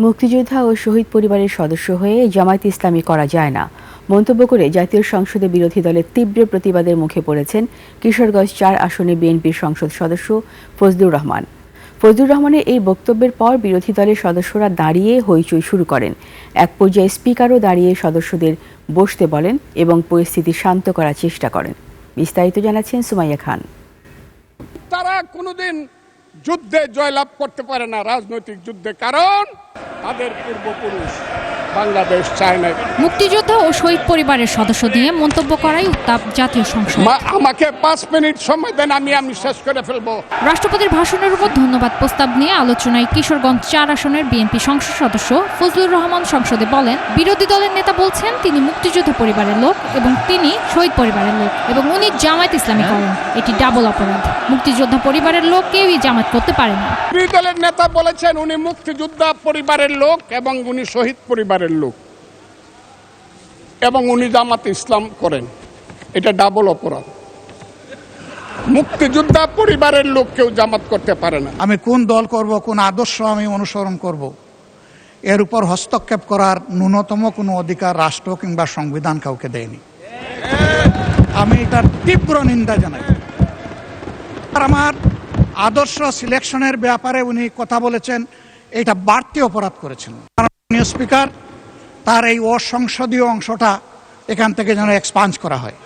মুক্তিযোদ্ধা ও শহীদ পরিবারের সদস্য হয়ে জামায়াতে ইসলামী করা যায় না মন্তব্য করে জাতীয় সংসদে বিরোধী দলের তীব্র প্রতিবাদের মুখে পড়েছেন কিশোরগঞ্জ ৪ আসনে বিএনপির সংসদ সদস্য ফজলুর রহমান। ফজলুর রহমানের এই বক্তব্যের পর বিরোধী দলের সদস্যরা দাঁড়িয়ে হইচই শুরু করেন। এক পর্যায়ে স্পিকারও দাঁড়িয়ে সদস্যদের বসতে বলেন এবং পরিস্থিতি শান্ত করার চেষ্টা করেন। বিস্তারিত জানাচ্ছেন সুমাইয়া খান। তারা কোনোদিন যুদ্ধে জয়লাভ করতে পারে না, রাজনৈতিক যুদ্ধে, কারণ তাদের পূর্বপুরুষ বাংলাদেশ চায় না। মুক্তিযোদ্ধা ও শহীদ পরিবারের সদস্য দিয়ে মন্তব্য করাই উত্তাপ জাতীয় সংসদ। আমাকে 5 মিনিট সময় দেন, আমি শেষ করে ফেলবো। রাষ্ট্রপতির ভাষণের উপর ধন্যবাদ প্রস্তাব নিয়ে আলোচনায় কিশোরগঞ্জ ৪ আসনের বিএনপি সংসদ সদস্য ফজলুর রহমান সংসদে বলেন, বিরোধী দলের নেতা বলছেন তিনি মুক্তিযোদ্ধা পরিবারের লোক এবং তিনি শহীদ পরিবারের লোক এবং উনি জামায়াত ইসলামী করেন। এটি ডাবল অপরাধ। মুক্তিযোদ্ধা পরিবারের লোক কেউই জামায়াত করতে পারে না। বিরোধী দলের নেতা বলেছেন উনি মুক্তিযোদ্ধা পরিবারের লোক এবং উনি শহীদ পরিবারের লোক এবং উনি জামাত ইসলাম করেন। এটা ডাবল অপরাধ। মুক্তিযোদ্ধা পরিবারের লোক কেউ জামাত করতে পারে না। আমি কোন দল করব, কোন আদর্শ আমি অনুসরণ করব, এর উপর হস্তক্ষেপ করার ন্যূনতম কোনো অধিকার রাষ্ট্র কিংবা সংবিধান কাউকে দেয়নি। আমি এটার তীব্র নিন্দা জানাই। আর আমার আদর্শ সিলেকশনের ব্যাপারে উনি কথা বলেছেন, এটা বাড়তি অপরাধ করেছেন। মাননীয় স্পিকার, তার এই অসংসদীয় অংশটা এখান থেকে যেন এক্সপাঞ্জ করা হয়।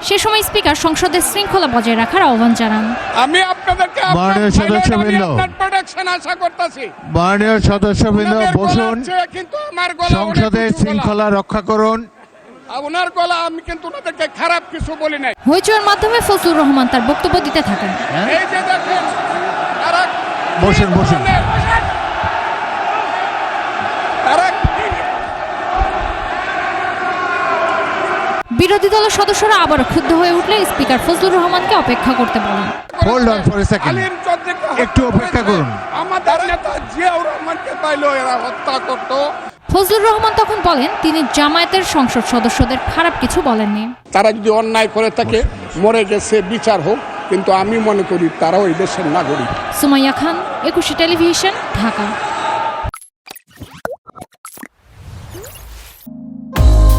সে সময় স্পিকার সংসদের শৃঙ্খলা বজায় রাখার আহ্বান জানান। আমি আপনাদেরকে মাননীয় সদস্যবৃন্দ আশা করতেছি, মাননীয় সদস্যবৃন্দ বসুন, কিন্তু আমার গলা সংসদের শৃঙ্খলা রক্ষা করুন। ওনার গলা, আমি কিন্তু ওনাদেরকে খারাপ কিছু বলি নাই। হইচইয়ের মাধ্যমে ফজলুর রহমান তার বক্তব্য দিতে থাকেন। এই যে দেখেন, বসুন বসুন। বিরোধী দলের সদস্যরা আবারও ক্ষুব্ধ হয়ে উঠলে স্পিকার ফজলুর রহমানকে অপেক্ষা করতে বলেন। Hold on for a second, একটু অপেক্ষা করুন। আমাদের নেতা জিয়াউর রহমানকে পাইলো এরা হত্যা করত। ফজলুর রহমান তখন বলেন তিনি জামায়াতের সংসদ সদস্যদের খারাপ কিছু বলেননি। তারা যদি অন্যায় করে থাকে মরে গেছে, বিচার হোক, কিন্তু আমি মনে করি তারাও এই দেশের নাগরিক। সুমাইয়া খান, 21 টেলিভিশন, ঢাকা।